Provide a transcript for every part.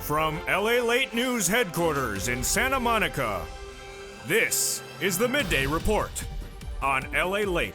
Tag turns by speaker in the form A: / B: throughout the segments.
A: From Lalate News headquarters in Santa Monica, this is the Midday Report on Lalate.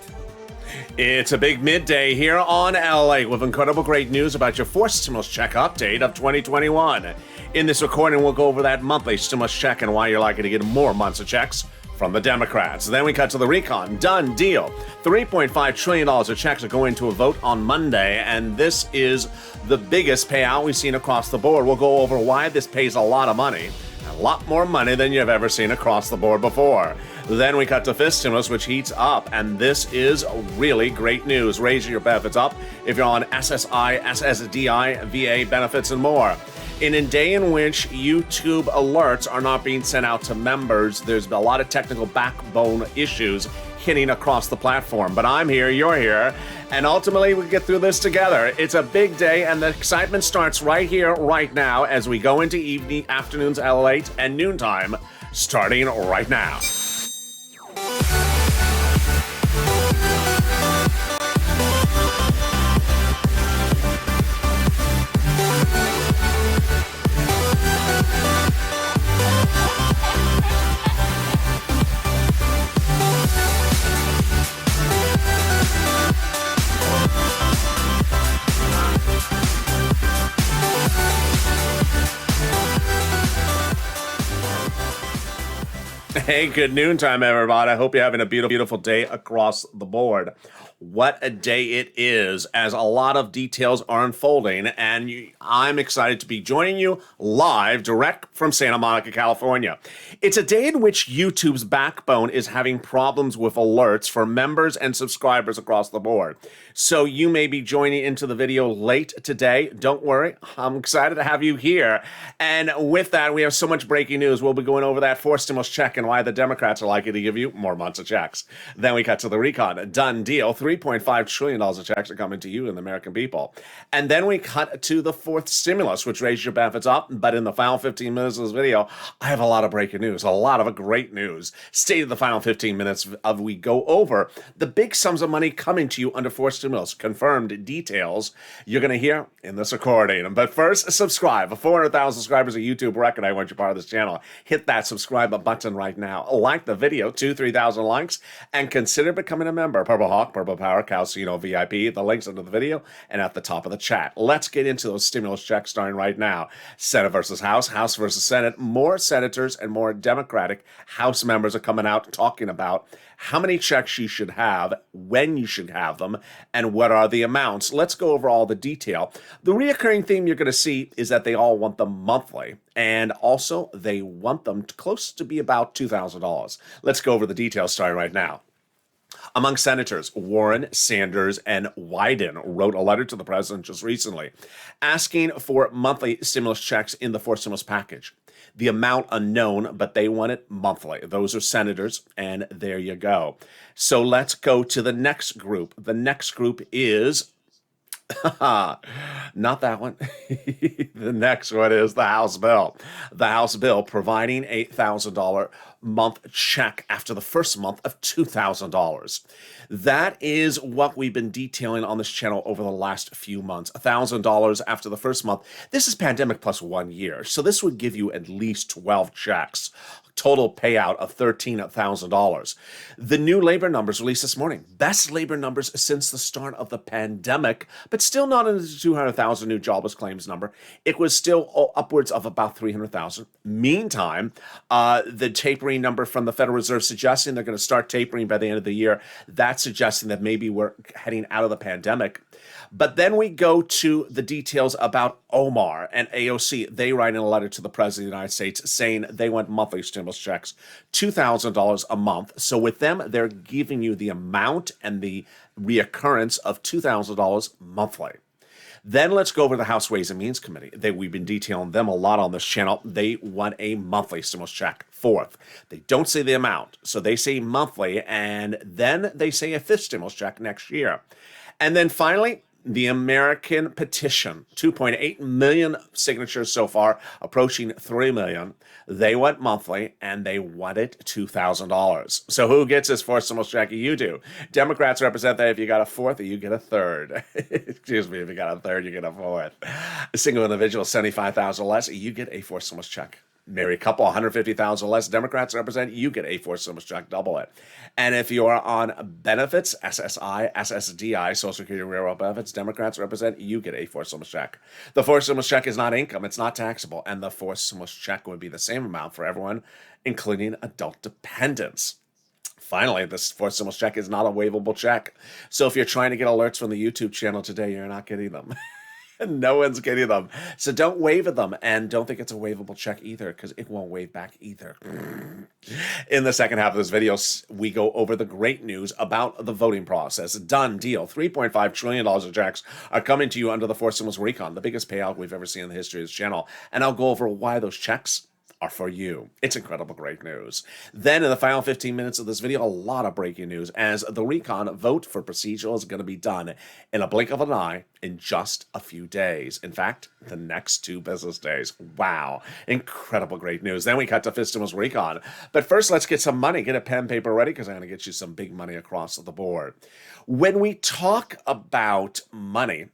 B: It's a big midday here on LA with incredible great news about your fourth stimulus check update of 2021. In this recording, we'll go over that monthly stimulus check and why you're likely to get more months of checks from the Democrats. Then we cut to the recon. Done deal. $3.5 trillion of checks are going to a vote on Monday, and this is the biggest payout we've seen across the board. We'll go over why this pays a lot of money, a lot more money than you've ever seen across the board before. Then we cut to fifth stimulus, which heats up, and this is really great news. Raise your benefits up if you're on SSI, SSDI, VA benefits, and more. In a day in which YouTube alerts are not being sent out to members, there's a lot of technical backbone issues hitting across the platform. But I'm here, you're here, and ultimately we get through this together. It's a big day, and the excitement starts right here, right now, as we go into evening, afternoons, late, and noontime, starting right now. Hey, good noontime, everybody. I hope you're having a beautiful, beautiful day across the board. What a day it is, as a lot of details are unfolding, and I'm excited to be joining you live, direct from Santa Monica, California. It's a day in which YouTube's backbone is having problems with alerts for members and subscribers across the board. So you may be joining into the video late today. Don't worry, I'm excited to have you here. And with that, we have so much breaking news. We'll be going over that fourth stimulus check and why the Democrats are likely to give you more months of checks. Then we cut to the recon. Done deal. $3.5 trillion of checks are coming to you and the American people. And then we cut to the fourth stimulus, which raises your benefits up. But in the final 15 minutes of this video, I have a lot of breaking news, a lot of great news. Stay to the final 15 minutes of we go over the big sums of money coming to you under fourth stimulus. Confirmed details you're going to hear in this recording. But first, subscribe. 400,000 subscribers of YouTube record. I want you part of this channel. Hit that subscribe button right now. Like the video, 3,000 likes, and consider becoming a member. Purple Hawk, Purple Power, Calcino VIP. The links under the video and at the top of the chat. Let's get into those stimulus checks starting right now. Senate versus House, House versus Senate. More senators and more Democratic House members are coming out talking about how many checks you should have, when you should have them, and what are the amounts. Let's go over all the detail. The reoccurring theme you're going to see is that they all want them monthly, and also they want them close to be about $2,000. Let's go over the details starting right now. Among senators, Warren, Sanders, and Wyden wrote a letter to the president just recently asking for monthly stimulus checks in the fourth stimulus package. The amount unknown, but they want it monthly. Those are senators, and there you go. So let's go to the next group. The next group is not that one. The next one is the House bill. The House bill providing a $1,000 month check after the first month of $2,000. That is what we've been detailing on this channel over the last few months. $1,000 after the first month. This is pandemic plus 1 year. So this would give you at least 12 checks. Total payout of $13,000. The new labor numbers released this morning. Best labor numbers since the start of the pandemic, but still not in the 200,000 new jobless claims number. It was still upwards of about 300,000. Meantime, the tapering number from the Federal Reserve suggesting they're going to start tapering by the end of the year. That's suggesting that maybe we're heading out of the pandemic. But then we go to the details about Omar and AOC. They write in a letter to the President of the United States saying they want monthly stimulus checks, $2,000 a month. So with them, they're giving you the amount and the reoccurrence of $2,000 monthly. Then let's go over to the House Ways and Means Committee. We've been detailing them a lot on this channel. They want a monthly stimulus check. Fourth, they don't say the amount. So they say monthly, and then they say a fifth stimulus check next year. And then finally, The American petition, 2.8 million signatures so far, approaching 3 million. They went monthly, and they wanted $2,000. So who gets this fourth stimulus check? You do. Democrats represent that if you got a fourth, you get a third. Excuse me, if you got a third, you get a fourth. A single individual, $75,000 less, you get a fourth stimulus check. Married couple, $150,000 less. Democrats represent, you get a fourth stimulus check, double it. And if you are on benefits, SSI, SSDI, Social Security Railroad benefits, Democrats represent, you get a fourth stimulus check. The fourth stimulus check is not income, it's not taxable, and the fourth stimulus check would be the same amount for everyone, including adult dependents. Finally, this fourth stimulus check is not a waivable check. So if you're trying to get alerts from the YouTube channel today, you're not getting them. No one's getting them. So don't waive them, and don't think it's a waivable check either, because it won't waive back either. In the second half of this video, we go over the great news about the voting process. Done deal. $3.5 trillion of checks are coming to you under the fourth stimulus recon, the biggest payout we've ever seen in the history of this channel. And I'll go over why those checks are for you. It's incredible great news. Then in the final 15 minutes of this video, a lot of breaking news as the recon vote for procedural is going to be done in a blink of an eye in just a few days. In fact, the next 2 business days. Wow. Incredible great news. Then we cut to fifth stimulus recon. But first, let's get some money. Get a pen and paper ready because I'm going to get you some big money across the board. When we talk about money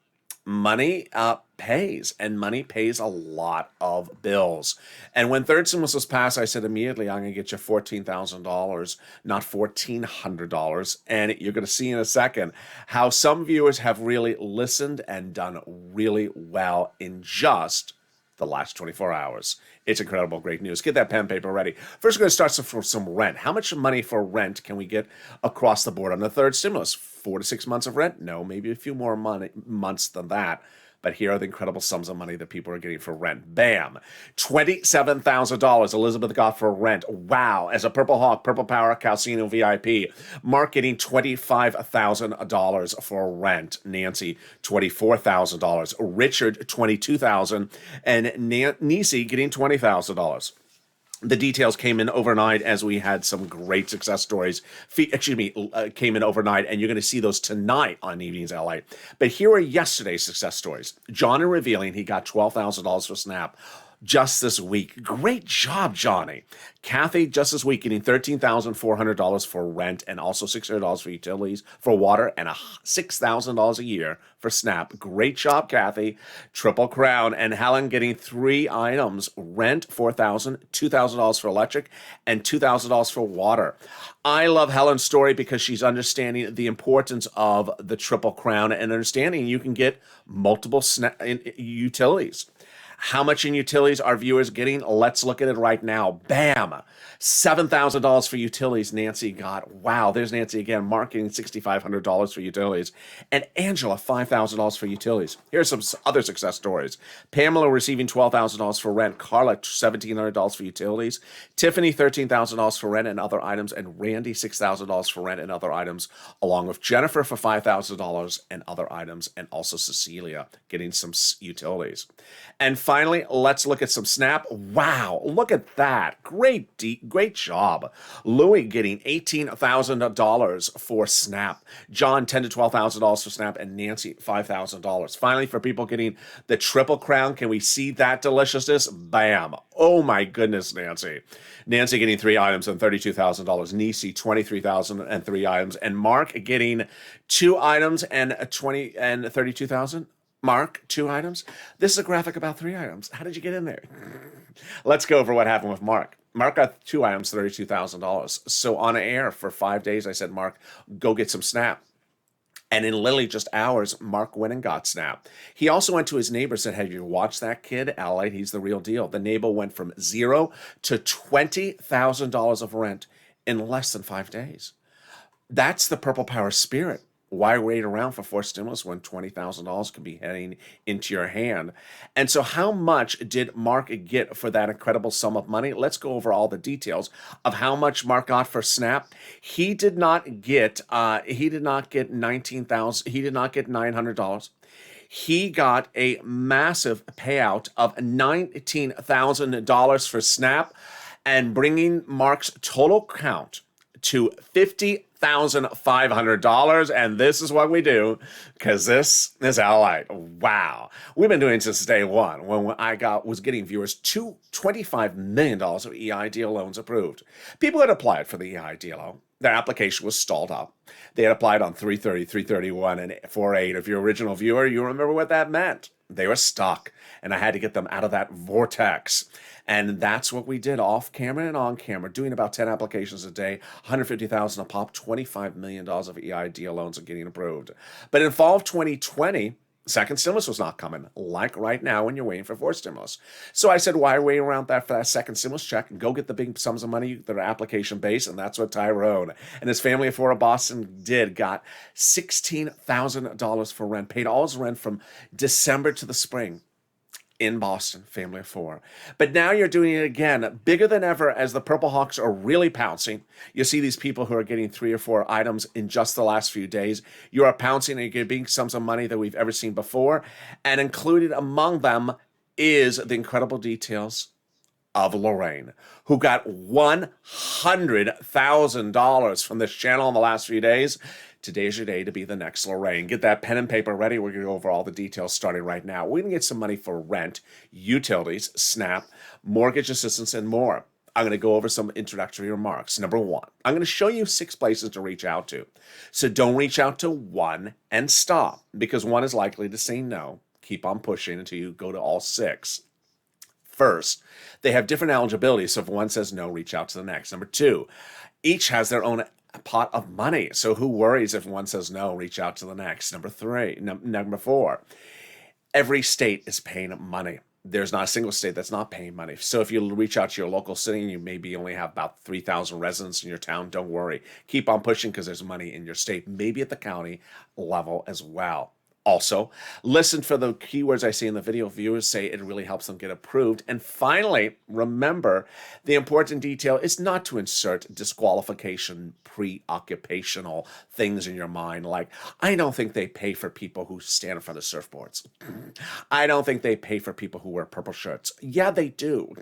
B: pays, and money pays a lot of bills. And when third stimulus was passed, I said immediately, I'm going to get you $14,000, not $1,400. And you're going to see in a second how some viewers have really listened and done really well in just the last 24 hours. It's incredible great news. Get that pen and paper ready. First, we're going to start for some rent. How much money for rent can we get across the board on the third stimulus? 4 to 6 months of rent? No, maybe a few more months than that. But here are the incredible sums of money that people are getting for rent. Bam! $27,000 Elizabeth got for rent. Wow. As a Purple Hawk, Purple Power, Calcino VIP. Mark getting $25,000 for rent. Nancy, $24,000. Richard, $22,000. And Nisi getting $20,000. The details came in overnight as we had some great success stories. Came in overnight, and you're going to see those tonight on Evenings LA. But here are yesterday's success stories. Johnny revealing he got $12,000 for Snap just this week. Great job, Johnny. Kathy, just this week, getting $13,400 for rent and also $600 for utilities, for water, and $6,000 a year for Snap. Great job, Kathy. Triple Crown. And Helen getting 3 items, rent, $4,000, $2,000 for electric, and $2,000 for water. I love Helen's story because she's understanding the importance of the Triple Crown and understanding you can get multiple utilities. How much in utilities are viewers getting? Let's look at it right now. Bam! $7,000 for utilities Nancy got. Wow, there's Nancy again, marketing $6,500 for utilities. And Angela, $5,000 for utilities. Here's some other success stories. Pamela receiving $12,000 for rent. Carla, $1,700 for utilities. Tiffany, $13,000 for rent and other items. And Randy, $6,000 for rent and other items, along with Jennifer for $5,000 and other items, and also Cecilia getting some utilities. And finally, let's look at some Snap. Wow, look at that. Great job. Louis getting $18,000 for Snap. John, $10,000 to $12,000 for Snap, and Nancy, $5,000. Finally, for people getting the Triple Crown, can we see that deliciousness? Bam. Oh my goodness, Nancy. Nancy getting 3 items and $32,000. Nisi, $23,000 and 3 items. And Mark getting 2 items and $32,000. Mark, 2 items. This is a graphic about 3 items. How did you get in there? Let's go over what happened with Mark. Mark got 2 items, $32,000. So on air for 5 days, I said, Mark, go get some Snap. And in literally just hours, Mark went and got Snap. He also went to his neighbor and said, have you watched that kid? Lalate, he's the real deal. The neighbor went from 0 to $20,000 of rent in less than 5 days. That's the Purple Power spirit. Why wait around for 4 stimulus when $20,000 could be heading into your hand? And so how much did Mark get for that incredible sum of money? Let's go over all the details of how much Mark got for Snap. He did not get $19,000. He did not get $900. He got a massive payout of $19,000 for Snap, and bringing Mark's total count to $50,500. And this is what we do, because this is Lalate. Wow. We've been doing since day one, when I was getting viewers $25 million of EIDL loans approved. People had applied for the EIDL. Their application was stalled up. They had applied on 330, 331, and 48. If you're original viewer, you remember what that meant. They were stuck, and I had to get them out of that vortex. And that's what we did off camera and on camera, doing about 10 applications a day, $150,000 a pop, $25 million of EIDL loans are getting approved. But in fall of 2020, second stimulus was not coming, like right now when you're waiting for fourth stimulus. So I said, why wait around for that second stimulus check and go get the big sums of money that are application-based? And that's what Tyrone and his family of four of Boston did. Got $16,000 for rent, paid all his rent from December to the spring in Boston, family of four. But now you're doing it again, bigger than ever, as the Purple Hawks are really pouncing. You see these people who are getting 3 or 4 items in just the last few days. You are pouncing and you're getting sums of money that we've ever seen before. And included among them is the incredible details of Lorraine, who got $100,000 from this channel in the last few days. Today's your day to be the next Lorraine. Get that pen and paper ready. We're going to go over all the details starting right now. We're going to get some money for rent, utilities, SNAP, mortgage assistance, and more. I'm going to go over some introductory remarks. Number 1, I'm going to show you 6 places to reach out to. So don't reach out to one and stop, because one is likely to say no. Keep on pushing until you go to all 6. First, they have different eligibility, so if one says no, reach out to the next. Number 2, each has their own pot of money, so who worries if one says no? Reach out to the next. Number 4, every state is paying money. There's not a single state that's not paying money. So if you reach out to your local city and you maybe only have about 3,000 residents in your town, don't worry. Keep on pushing, because there's money in your state, maybe at the county level as well. Also, listen for the keywords I see in the video. Viewers say it really helps them get approved. And finally, remember, the important detail is not to insert disqualification, preoccupational things in your mind, like, I don't think they pay for people who stand in front of surfboards. I don't think they pay for people who wear purple shirts. Yeah, they do.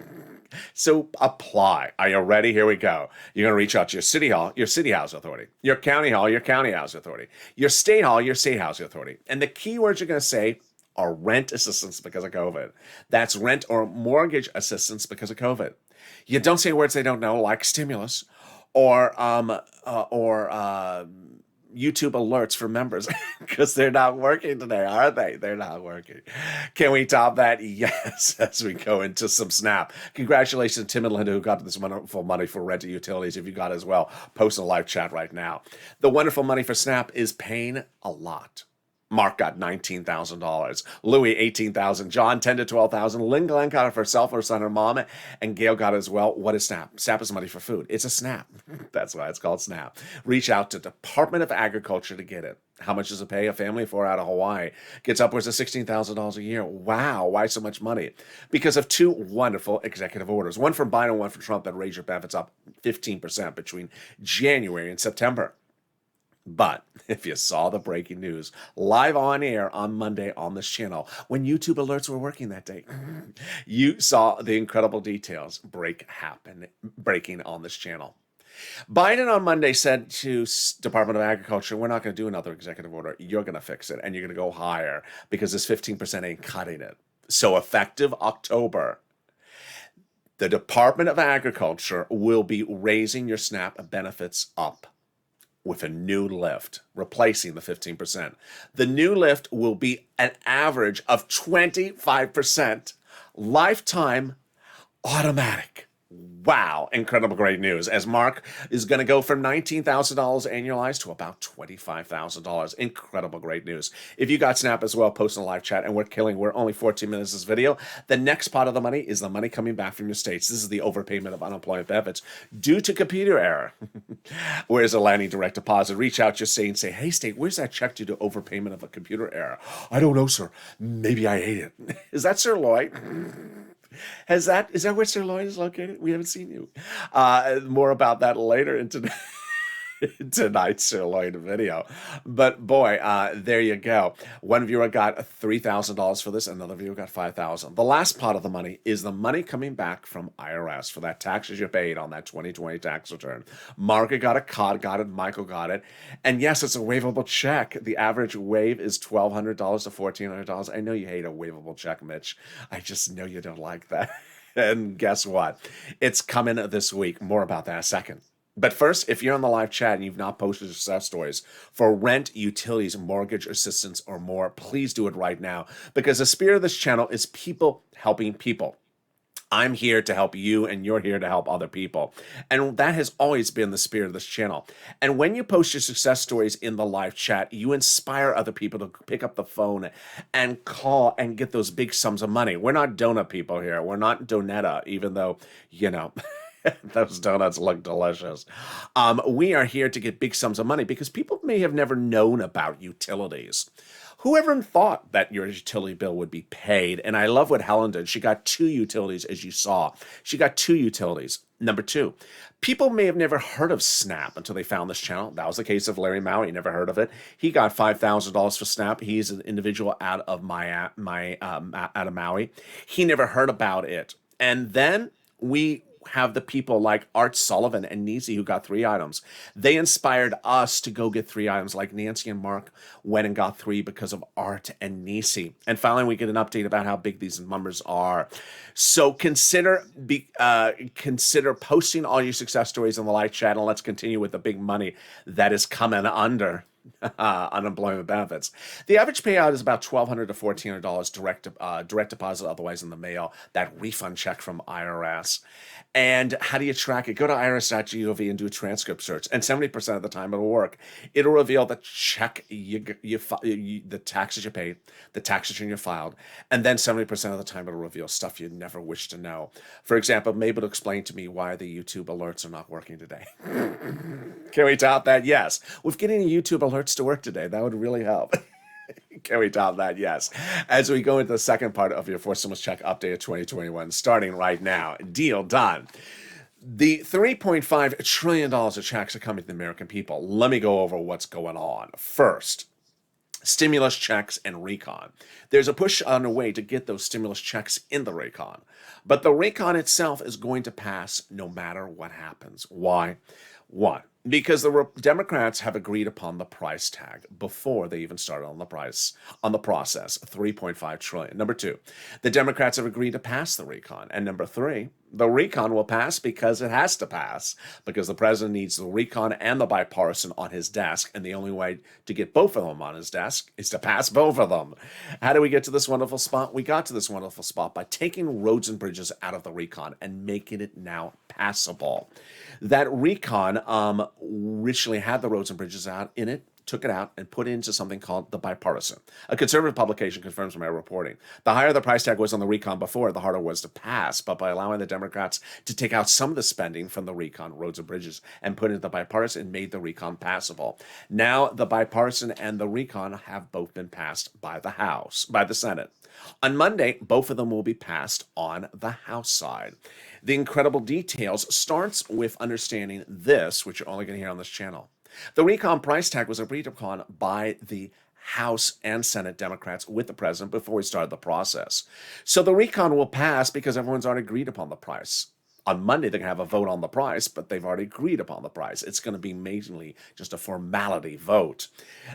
B: So apply. Are you ready? Here we go. You're going to reach out to your city hall, your city housing authority, your county hall, your county housing authority, your state hall, your state housing authority. And the keywords you're going to say are rent assistance because of COVID. That's rent or mortgage assistance because of COVID. You don't say words they don't know, like stimulus or YouTube alerts for members, because they're not working today, are they? They're not working. Can we top that? Yes, as we go into some SNAP. Congratulations to Tim and Linda, who got this wonderful money for rent and utilities. If you got it as well, post in the live chat right now. The wonderful money for SNAP is paying a lot. Mark got $19,000. Louis, $18,000. John, $10,000 to $12,000. Lynn Glenn got it for herself, her son, her mom, and Gail got it as well. What is SNAP? SNAP is money for food. It's a SNAP. That's why it's called SNAP. Reach out to Department of Agriculture to get it. How much does it pay? A family of 4 out of Hawaii gets upwards of $16,000 a year. Wow, why so much money? Because of 2 wonderful executive orders. One from Biden, one from Trump, that raised your benefits up 15% between January and September. But if you saw the breaking news live on air on Monday on this channel, when YouTube alerts were working that day, you saw the incredible details breaking on this channel. Biden on Monday said to Department of Agriculture, we're not going to do another executive order. You're going to fix it, and you're going to go higher, because this 15% ain't cutting it. So effective October, the Department of Agriculture will be raising your SNAP benefits up with a new lift, replacing the 15%. The new lift will be an average of 25%, lifetime, automatic. Wow, incredible great news, as Mark is going to go from $19,000 annualized to about $25,000. Incredible great news. If you got SNAP as well, post in the live chat, and we're only 14 minutes this video. The next part of the money is the money coming back from your states. This is the overpayment of unemployment benefits due to computer error. Where's a landing direct deposit? Reach out your state and say, hey state, where's that check due to overpayment of a computer error? I don't know, sir. Maybe I ate it. Is that Sir Lloyd? Is that where Sir Lloyd is located? We haven't seen you. More about that later in today. tonight's sirloin video. But boy, there you go. One viewer got $3,000 for this, another viewer got $5,000. The last pot of the money is the money coming back from IRS for that taxes you paid on that 2020 tax return. Margaret got it, Cod got it, Michael got it. And yes, it's a waivable check. The average waive is $1,200 to $1,400. I know you hate a waivable check, Mitch. I just know you don't like that. And guess what? It's coming this week. More about that in a second. But first, if you're on the live chat and you've not posted success stories for rent, utilities, mortgage assistance, or more, please do it right now, because the spirit of this channel is people helping people. I'm here to help you, and you're here to help other people. And that has always been the spirit of this channel. And when you post your success stories in the live chat, you inspire other people to pick up the phone and call and get those big sums of money. We're not donut people here. We're not Donetta, even though, you know... those donuts look delicious. We are here to get big sums of money because people may have never known about utilities. Whoever thought that your utility bill would be paid? And I love what Helen did. She got 2 utilities, as you saw. She got 2 utilities. Number 2, people may have never heard of SNAP until they found this channel. That was the case of Larry Maui. He never heard of it. He got $5,000 for SNAP. He's an individual out of Maui. He never heard about it. And then we have the people like Art Sullivan and Nisi who got 3 items. They inspired us to go get 3 items, like Nancy and Mark went and got 3 because of Art and Nisi. And finally, we get an update about how big these numbers are. So consider posting all your success stories in the live chat, and let's continue with the big money that is coming under unemployment benefits. The average payout is about $1,200 to $1,400 direct deposit, otherwise in the mail, that refund check from IRS. And how do you track it? Go to irs.gov and do a transcript search, and 70% of the time it'll work. It'll reveal the check, the taxes you paid, the tax return you filed, and then 70% of the time it'll reveal stuff you never wish to know. For example, maybe it'll explain to me why the YouTube alerts are not working today. Can we top that? Yes. With getting the YouTube alerts to work today, that would really help. Can we top that? Yes. As we go into the second part of your Four Stimulus Check update of 2021, starting right now, deal done. The $3.5 trillion of checks are coming to the American people. Let me go over what's going on. First, stimulus checks and recon. There's a push underway to get those stimulus checks in the recon. But the recon itself is going to pass no matter what happens. Why? One, because the Democrats have agreed upon the price tag before they even started on the process, $3.5 trillion. Number 2, the Democrats have agreed to pass the recon. And number 3, the recon will pass because it has to pass, because the president needs the recon and the bipartisan on his desk, and the only way to get both of them on his desk is to pass both of them. How do we get to this wonderful spot? We got to this wonderful spot by taking roads and bridges out of the recon and making it now passable. That recon originally had the roads and bridges out in it, took it out, and put it into something called the bipartisan. A conservative publication confirms my reporting. The higher the price tag was on the recon before, the harder it was to pass. But by allowing the Democrats to take out some of the spending from the recon, roads and bridges, and put it into the bipartisan, it made the recon passable. Now the bipartisan and the recon have both been passed by the Senate. On Monday, both of them will be passed on the House side. The incredible details starts with understanding this, which you're only going to hear on this channel. The recon price tag was agreed upon by the House and Senate Democrats with the president before we started the process. So the recon will pass because everyone's already agreed upon the price. On Monday, they're going to have a vote on the price, but they've already agreed upon the price. It's going to be mainly just a formality vote.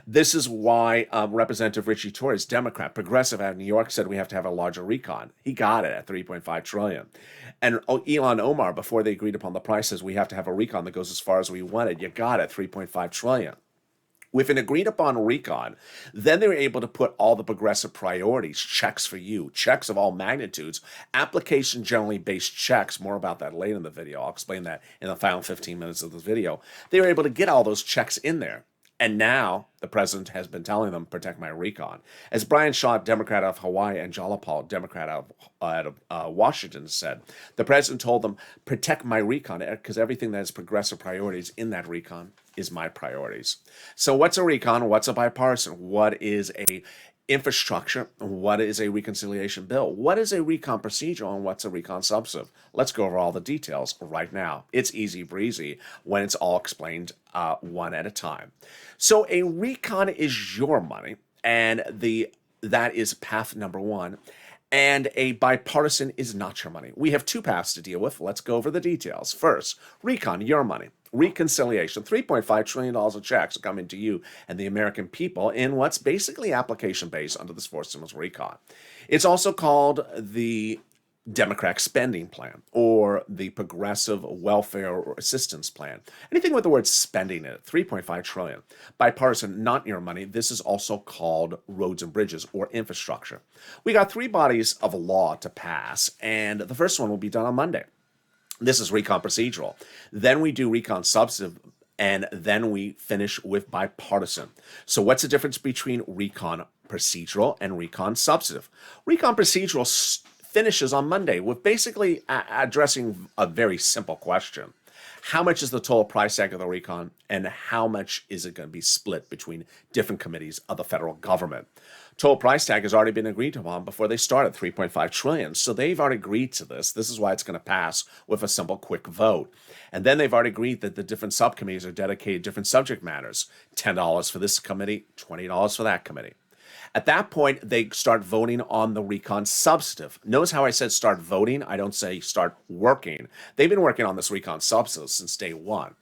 B: This is why Representative Richie Torres, Democrat, progressive out of New York, said we have to have a larger recon. He got it at $3.5 trillion. And Elon Omar, before they agreed upon the price, says we have to have a recon that goes as far as we wanted. You got it, $3.5 trillion. With an agreed upon recon, then they were able to put all the progressive priorities, checks for you, checks of all magnitudes, application generally based checks, more about that later in the video. I'll explain that in the final 15 minutes of this video. They were able to get all those checks in there. And now the president has been telling them, protect my recon. As Brian Shaw, Democrat of Hawaii, and Jalapal, Democrat out of Washington, said, the president told them, protect my recon, because everything that is progressive priorities in that recon is my priorities. So what's a recon? What's a bipartisan? What is a Infrastructure, what is a reconciliation bill? What is a recon procedural and what's a recon substantive? Let's go over all the details right now. It's easy breezy when it's all explained one at a time. So a recon is your money, and that is path number one. And a bipartisan is not your money. We have two paths to deal with. Let's go over the details. First, recon, your money. Reconciliation, $3.5 trillion of checks are coming to you and the American people in what's basically application-based under this fourth stimulus recon. It's also called the Democratic Spending Plan or the Progressive Welfare Assistance Plan. Anything with the word spending in it, $3.5 trillion. Bipartisan, not your money. This is also called roads and bridges or infrastructure. We got three bodies of law to pass, and the first one will be done on Monday. This is recon procedural. Then we do recon substantive, and then we finish with bipartisan. So what's the difference between recon procedural and recon substantive? Recon procedural finishes on Monday with basically addressing a very simple question. How much is the total price tag of the recon, and how much is it going to be split between different committees of the federal government? Total price tag has already been agreed upon before they started, $3.5 trillion. So they've already agreed to this. This is why it's going to pass with a simple, quick vote. And then they've already agreed that the different subcommittees are dedicated to different subject matters. $10 for this committee, $20 for that committee. At that point, they start voting on the recon substantive. Notice how I said start voting? I don't say start working. They've been working on this recon substantive since day one.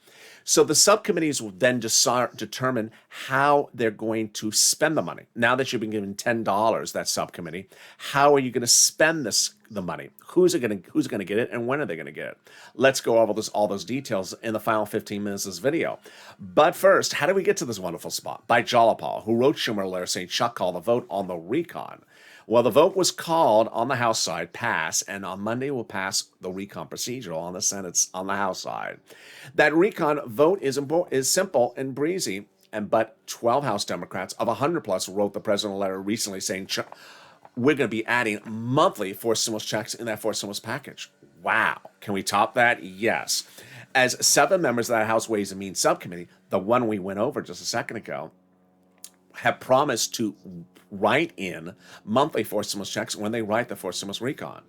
B: So the subcommittees will then determine how they're going to spend the money. Now that you've been given $10, that subcommittee, how are you going to spend the money? Who's going to get it, and when are they going to get it? Let's go over all those details in the final 15 minutes of this video. But first, how do we get to this wonderful spot? By Jalapal, who wrote Schumer a letter saying Chuck called the vote on the recon. Well, the vote was called on the House side, pass, and on Monday will pass the recon procedural on the Senate's on the House side. That recon vote is simple and breezy, but 12 House Democrats of 100 plus wrote the president a letter recently saying we're going to be adding monthly fourth stimulus checks in that fourth stimulus package. Wow. Can we top that? Yes. As 7 members of that House Ways and Means subcommittee, the one we went over just a second ago, have promised to write in monthly fourth stimulus checks when they write the fourth stimulus recon.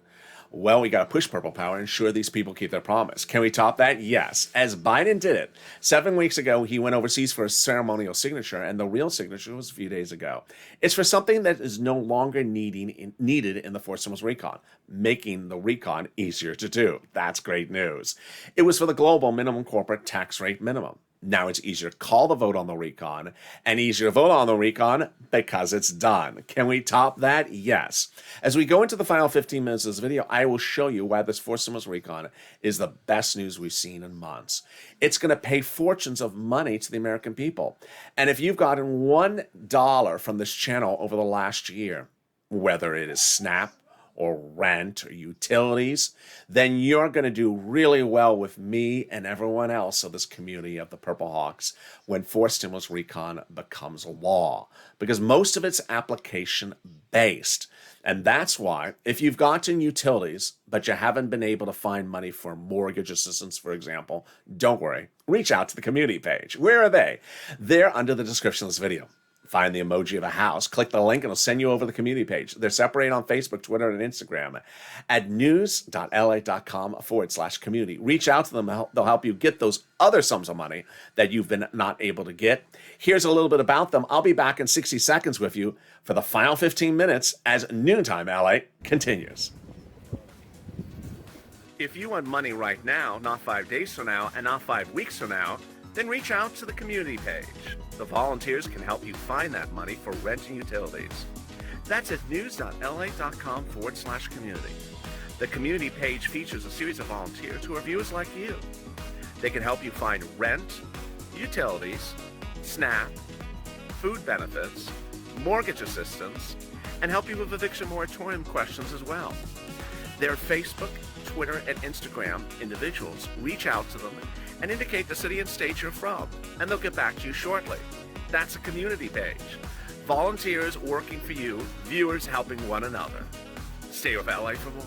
B: Well, we got to push purple power and ensure these people keep their promise. Can we top that? Yes. As Biden did it. 7 weeks ago, he went overseas for a ceremonial signature, and the real signature was a few days ago. It's for something that is no longer needed in the fourth stimulus recon, making the recon easier to do. That's great news. It was for the global minimum corporate tax rate minimum. Now it's easier to call the vote on the recon and easier to vote on the recon because it's done. Can we top that? Yes. As we go into the final 15 minutes of this video, I will show you why this fourth stimulus recon is the best news we've seen in months. It's going to pay fortunes of money to the American people. And if you've gotten $1 from this channel over the last year, whether it is SNAP, or rent or utilities, then you're going to do really well with me and everyone else of this community of the Purple Hawks when fourth stimulus recon becomes law, because most of it's application based. And that's why if you've gotten utilities, but you haven't been able to find money for mortgage assistance, for example, don't worry. Reach out to the community page. Where are they? They're under the description of this video. Find the emoji of a house, click the link, and it'll send you over the community page. They're separated on Facebook, Twitter, and Instagram at news.la.com/community. Reach out to them. They'll help you get those other sums of money that you've been not able to get. Here's a little bit about them. I'll be back in 60 seconds with you for the final 15 minutes as Noontime LA continues. If you want money right now, not 5 days from now, and not 5 weeks from now, then reach out to the community page. The volunteers can help you find that money for rent and utilities. That's at news.la.com/community. The community page features a series of volunteers who are viewers like you. They can help you find rent, utilities, SNAP, food benefits, mortgage assistance, and help you with eviction moratorium questions as well. They're Facebook, Twitter, and Instagram individuals. Reach out to them and indicate the city and state you're from, and they'll get back to you shortly. That's a community page. Volunteers working for you, viewers helping one another. Stay with LA for more.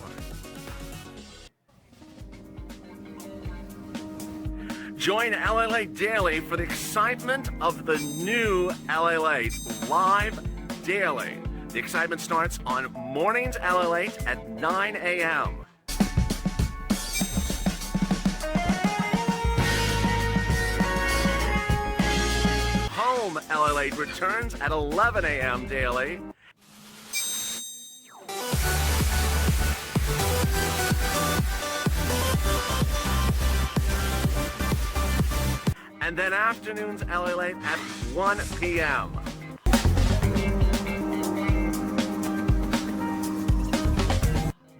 B: Join LA Daily for the excitement of the new LA live daily. The excitement starts on mornings Lalate at 9 a.m. Home Lalate returns at 11 a.m. daily. And then afternoons Lalate at 1 p.m.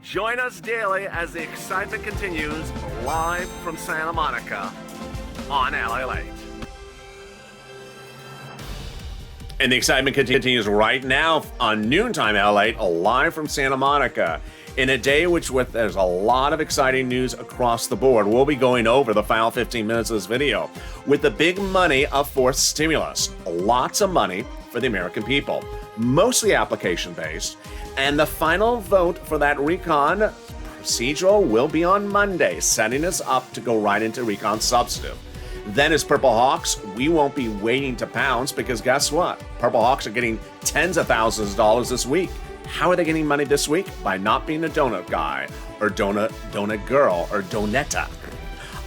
B: Join us daily as the excitement continues live from Santa Monica on Lalate. And the excitement continues right now on Noontime Lalate, live from Santa Monica. In a day there's a lot of exciting news across the board. We'll be going over the final 15 minutes of this video with the big money of forced stimulus. Lots of money for the American people, mostly application-based. And the final vote for that recon procedural will be on Monday, setting us up to go right into recon substantive. Then as Purple Hawks, we won't be waiting to pounce because guess what? Purple Hawks are getting tens of thousands of dollars this week. How are they getting money this week? By not being a donut guy, or donut girl, or donetta.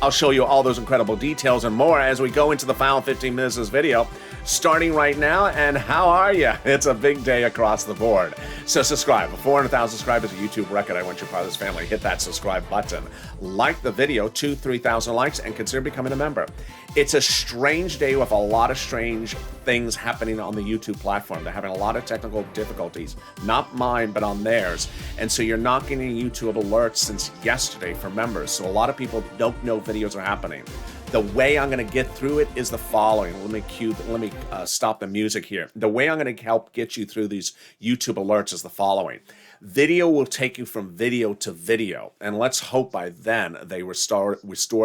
B: I'll show you all those incredible details and more as we go into the final 15 minutes of this video, starting right now. And how are you? It's a big day across the board. So subscribe. 400,000 subscribers, a YouTube record. I want you part of this family. Hit that subscribe button. Like the video, 2,000-3,000 likes, and consider becoming a member. It's a strange day with a lot of strange things happening on the YouTube platform. They're having a lot of technical difficulties, not mine, but on theirs. And so you're not getting YouTube alerts since yesterday for members. So a lot of people don't know videos are happening. The way I'm going to get through it is the following. Let me stop the music here. The way I'm going to help get you through these YouTube alerts is the following. Video will take you from video to video, and let's hope by then they restore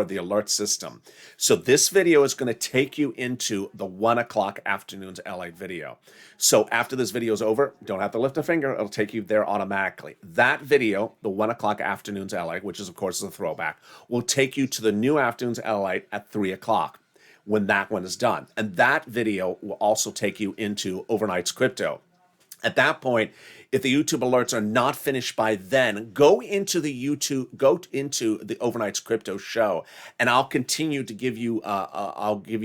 B: the alert system. So this video is going to take you into the 1 o'clock afternoon's LA video. So after this video is over, don't have to lift a finger. It'll take you there automatically. That video, the 1 o'clock afternoon's LA, which is of course a throwback, will take you to the new afternoon's LA at 3 o'clock when that one is done. And that video will also take you into overnight's crypto. At that point, if the YouTube alerts are not finished by then, go into the overnight's crypto show, and I'll continue to give you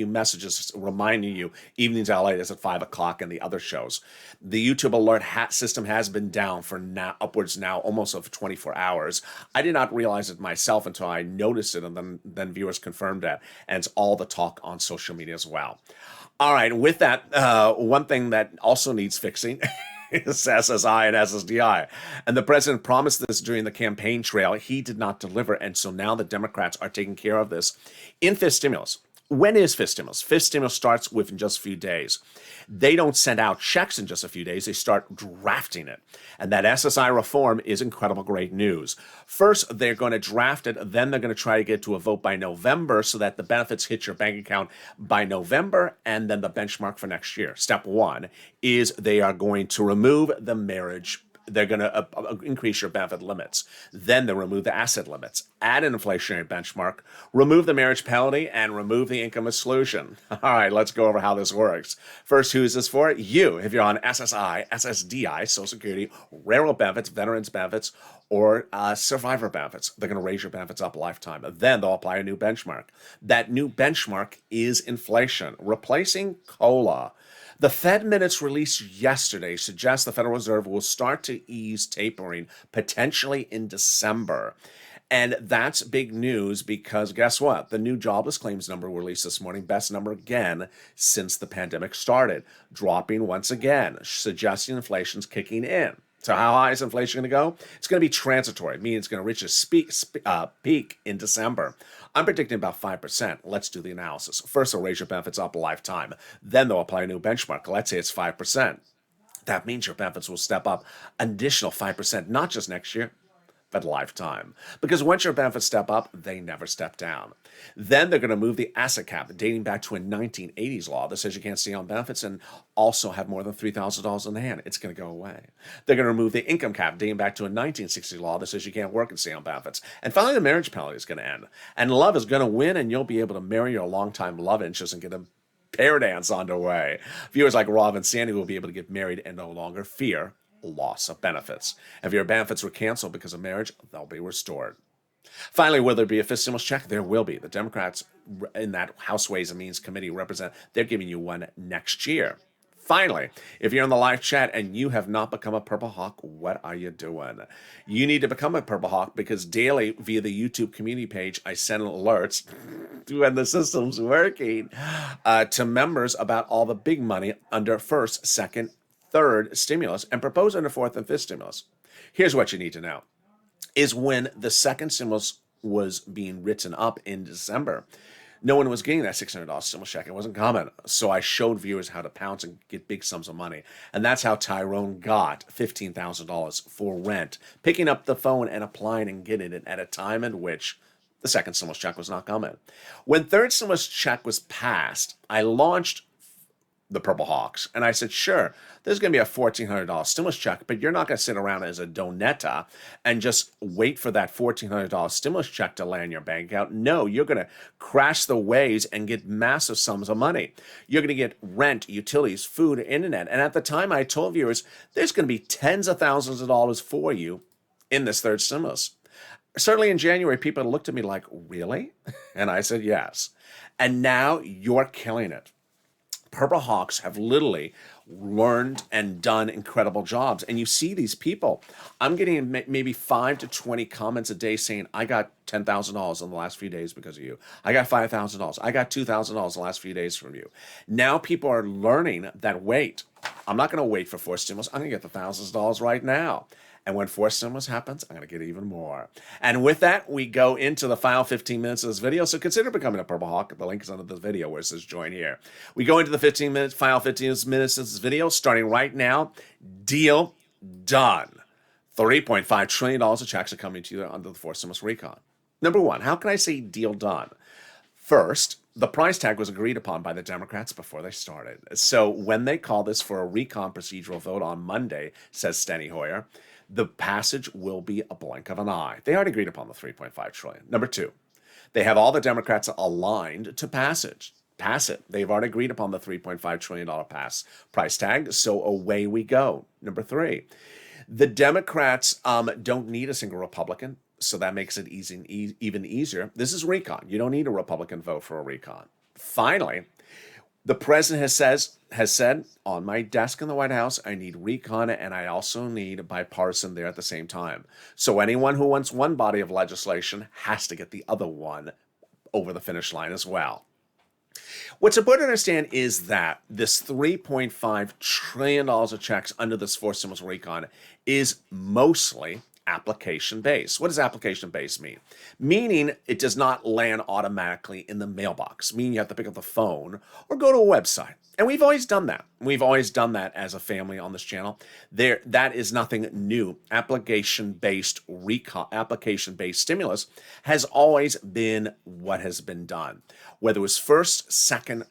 B: messages reminding you evenings LA is at 5 o'clock and the other shows. The YouTube alert system has been down for upwards now almost of 24 hours. I did not realize it myself until I noticed it, and then viewers confirmed that, and it's all the talk on social media as well. All right, with that, one thing that also needs fixing is SSI and SSDI. And the president promised this during the campaign trail. He did not deliver, and so now the Democrats are taking care of this. In fifth stimulus, when is fifth stimulus? Fifth stimulus starts within just a few days. They don't send out checks in just a few days. They start drafting it. And that SSI reform is incredible, great news. First, they're going to draft it. Then they're going to try to get to a vote by November so that the benefits hit your bank account by November, and then the benchmark for next year. Step one is they are going to remove the marriage. They're going to increase your benefit limits. Then they'll remove the asset limits, add an inflationary benchmark, remove the marriage penalty, and remove the income exclusion. All right, let's go over how this works. First, who is this for? You, if you're on SSI, SSDI, Social Security, railroad benefits, veterans benefits, or survivor benefits. They're going to raise your benefits up a lifetime. Then they'll apply a new benchmark. That new benchmark is inflation, replacing COLA. The Fed minutes released yesterday suggest the Federal Reserve will start to ease tapering potentially in December. And that's big news because guess what? The new jobless claims number released this morning, best number again since the pandemic started, dropping once again, suggesting inflation's kicking in. So how high is inflation going to go? It's going to be transitory, meaning it's going to reach a peak in December. I'm predicting about 5%. Let's do the analysis. First, they'll raise your benefits up a lifetime. Then they'll apply a new benchmark. Let's say it's 5%. That means your benefits will step up an additional 5%, not just next year, but lifetime. Because once your benefits step up, they never step down. Then they're going to move the asset cap, dating back to a 1980s law that says you can't stay on benefits and also have more than $3,000 in the hand. It's going to go away. They're going to remove the income cap, dating back to a 1960s law that says you can't work and stay on benefits. And finally, the marriage penalty is going to end. And love is going to win, and you'll be able to marry your longtime love interest and get a pair dance underway. Viewers like Rob and Sandy will be able to get married and no longer fear loss of benefits. If your benefits were canceled because of marriage, they'll be restored. Finally, will there be a fifth stimulus check? There will be. The Democrats in that House Ways and Means Committee they're giving you one next year. Finally, if you're in the live chat and you have not become a Purple Hawk, what are you doing? You need to become a Purple Hawk because daily via the YouTube community page, I send alerts when the system's working to members about all the big money under first, second, third stimulus and propose under fourth and fifth stimulus. Here's what you need to know. Is when the second stimulus was being written up in December, no one was getting that $600 stimulus check. It wasn't common. So I showed viewers how to pounce and get big sums of money. And that's how Tyrone got $15,000 for rent, picking up the phone and applying and getting it at a time in which the second stimulus check was not coming. When third stimulus check was passed, I launched the Purple Hawks. And I said, sure, there's going to be a $1,400 stimulus check, but you're not going to sit around as a donetta and just wait for that $1,400 stimulus check to land in your bank account. No, you're going to crash the waves and get massive sums of money. You're going to get rent, utilities, food, internet. And at the time, I told viewers, there's going to be tens of thousands of dollars for you in this third stimulus. Certainly in January, people looked at me like, really? And I said, yes. And now you're killing it. Purple Hawks have literally learned and done incredible jobs. And you see these people. I'm getting maybe 5 to 20 comments a day saying, I got $10,000 in the last few days because of you. I got $5,000. I got $2,000 the last few days from you. Now people are learning that, wait, I'm not going to wait for fourth stimulus. I'm going to get the thousands of dollars right now. And when fourth stimulus happens, I'm going to get even more. And with that, we go into the final 15 minutes of this video. So consider becoming a Purple Hawk. The link is under this video where it says join here. We go into the final 15 minutes of this video, starting right now. Deal done. $3.5 trillion of checks are coming to you under the fourth stimulus recon. Number one, how can I say deal done? First, the price tag was agreed upon by the Democrats before they started. So when they call this for a recon procedural vote on Monday, says Steny Hoyer, the passage will be a blink of an eye. They already agreed upon the $3.5 trillion. Number two, they have all the Democrats aligned to pass it. They've already agreed upon the $3.5 trillion price tag, so away we go. Number three, the Democrats don't need a single Republican, so that makes it even easier. This is recon. You don't need a Republican vote for a recon. Finally, the president has said, on my desk in the White House, I need recon and I also need bipartisan there at the same time. So anyone who wants one body of legislation has to get the other one over the finish line as well. What's important to understand is that this $3.5 trillion of checks under this fourth stimulus recon is mostly application-based. What does application-based mean? Meaning it does not land automatically in the mailbox, meaning you have to pick up the phone or go to a website. And we've always done that. We've always done that as a family on this channel. That is nothing new. Application-based stimulus has always been what has been done. Whether it was first, second,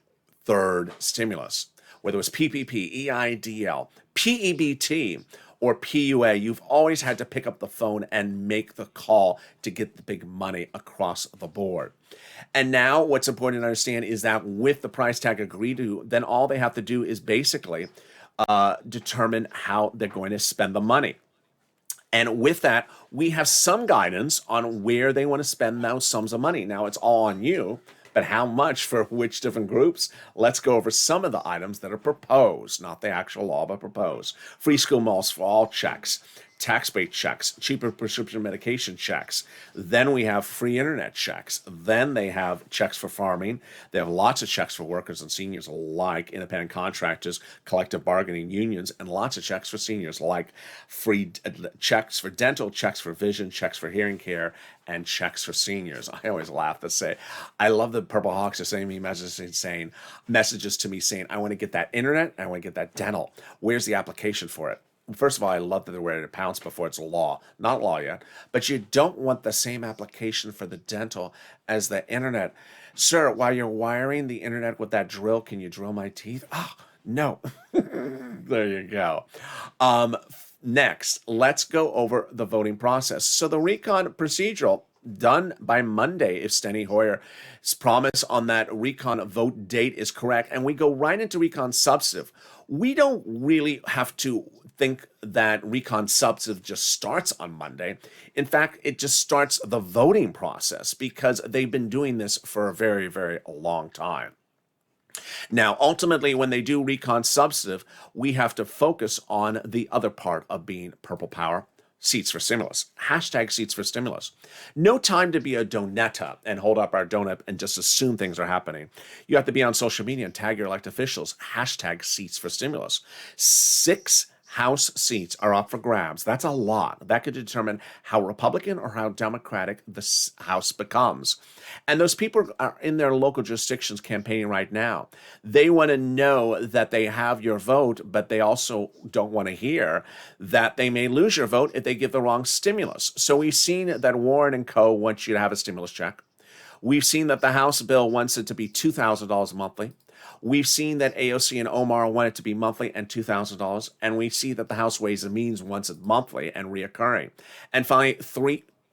B: third stimulus, whether it was PPP, EIDL, PEBT, or PUA, you've always had to pick up the phone and make the call to get the big money across the board. And now what's important to understand is that with the price tag agreed to, then all they have to do is basically determine how they're going to spend the money. And with that, we have some guidance on where they want to spend those sums of money. Now, it's all on you. But how much for which different groups? Let's go over some of the items that are proposed, not the actual law, but proposed. Free school malls for all checks, tax-based checks, cheaper prescription medication checks. Then we have free internet checks. Then they have checks for farming. They have lots of checks for workers and seniors alike, independent contractors, collective bargaining unions, and lots of checks for seniors like free checks for dental, checks for vision, checks for hearing care, and checks for seniors. I always laugh to say, I love the Purple Hawks are sending me messages to me saying, I want to get that internet, I want to get that dental. Where's the application for it? First of all, I love that they're ready to pounce before it's law. Not law yet, but you don't want the same application for the dental as the internet. Sir, while you're wiring the internet with that drill, can you drill my teeth? Oh, no. There you go. Next, let's go over the voting process. So the recon procedural done by Monday, if Steny Hoyer's promise on that recon vote date is correct, and we go right into recon substantive. We don't really have to think that recon substantive just starts on Monday. In fact, it just starts the voting process because they've been doing this for a very, very long time. Now, ultimately, when they do recon substantive, we have to focus on the other part of being Purple Power, seats for stimulus. Hashtag seats for stimulus. No time to be a donetta and hold up our donut and just assume things are happening. You have to be on social media and tag your elected officials. Hashtag seats for stimulus. 6 House seats are up for grabs. That's a lot. That could determine how Republican or how Democratic the House becomes. And those people are in their local jurisdictions campaigning right now. They want to know that they have your vote, but they also don't want to hear that they may lose your vote if they give the wrong stimulus. So we've seen that Warren and co. want you to have a stimulus check. We've seen that the House bill wants it to be $2,000 monthly. We've seen that AOC and Omar want it to be monthly and $2,000, and we see that the House Ways and Means wants it monthly and reoccurring. And finally,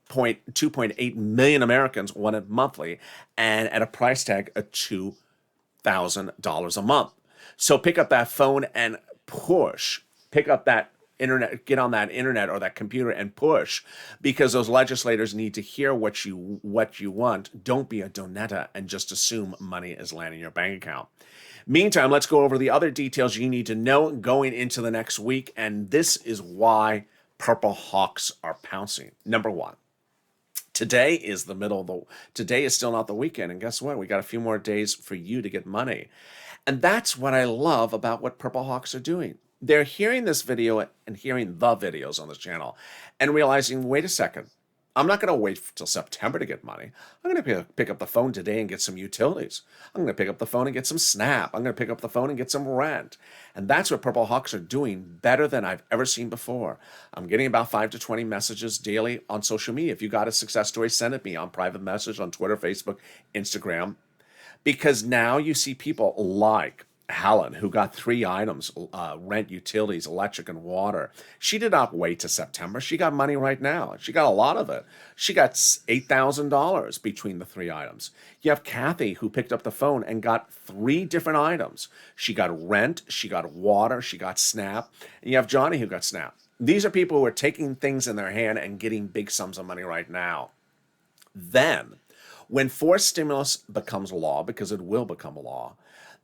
B: 2.8 million Americans want it monthly and at a price tag of $2,000 a month. So pick up that phone and push. Pick up that internet, get on that internet or that computer and push, because those legislators need to hear what you want. Don't be a donetta and just assume money is landing in your bank account. Meantime, let's go over the other details you need to know going into the next week, and this is why Purple Hawks are pouncing. Number one, today is today is still not the weekend, and guess what? We got a few more days for you to get money. And that's what I love about what Purple Hawks are doing. They're hearing this video and hearing the videos on this channel and realizing, wait a second, I'm not going to wait till September to get money. I'm going to pick up the phone today and get some utilities. I'm going to pick up the phone and get some SNAP. I'm going to pick up the phone and get some rent. And that's what Purple Hawks are doing better than I've ever seen before. I'm getting about 5 to 20 messages daily on social media. If you got a success story, send it me on private message on Twitter, Facebook, Instagram. Because now you see people like Helen, who got 3 items, rent, utilities, electric, and water. She did not wait to September. She got money right now. She got a lot of it. She got $8,000 between the 3 items. You have Kathy, who picked up the phone and got 3 different items. She got rent, she got water, she got SNAP, and you have Johnny, who got SNAP. These are people who are taking things in their hand and getting big sums of money right now. Then, when forced stimulus becomes law, because it will become a law,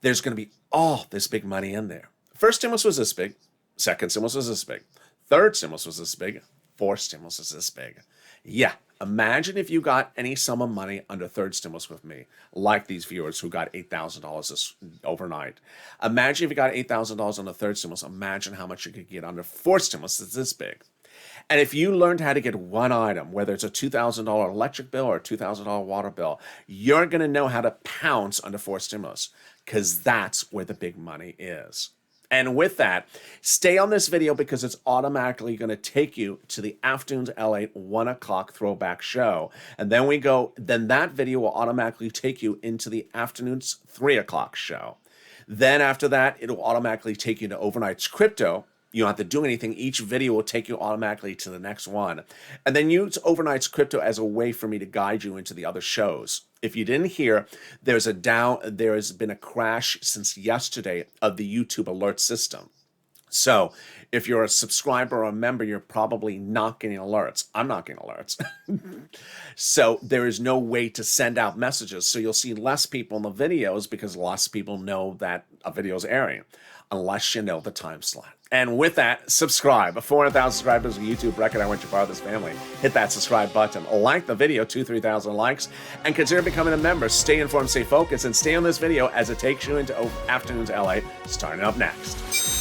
B: there's going to be all this big money in there. First stimulus was this big. Second stimulus was this big. Third stimulus was this big. Fourth stimulus is this big. Yeah, imagine if you got any sum of money under third stimulus with me, like these viewers who got $8,000 overnight. Imagine if you got $8,000 on the third stimulus. Imagine how much you could get under fourth stimulus that's this big. And if you learned how to get one item, whether it's a $2,000 electric bill or a $2,000 water bill, you're going to know how to pounce under fourth stimulus, because that's where the big money is. And with that, stay on this video because it's automatically going to take you to the Afternoons LA 1 o'clock throwback show. And then that video will automatically take you into the Afternoons 3 o'clock show. Then after that, it'll automatically take you to Overnight's Crypto. You don't have to do anything. Each video will take you automatically to the next one. And then use Overnight's Crypto as a way for me to guide you into the other shows. If you didn't hear, there has been a crash since yesterday of the YouTube alert system. So if you're a subscriber or a member, you're probably not getting alerts. I'm not getting alerts. So there is no way to send out messages. So you'll see less people in the videos because less people know that a video is airing, unless you know the time slot. And with that, subscribe. 400,000 subscribers on YouTube record. I want you part of this family. Hit that subscribe button. Like the video, 2,000-3,000 likes, and consider becoming a member. Stay informed, stay focused, and stay on this video as it takes you into Afternoons LA, starting up next.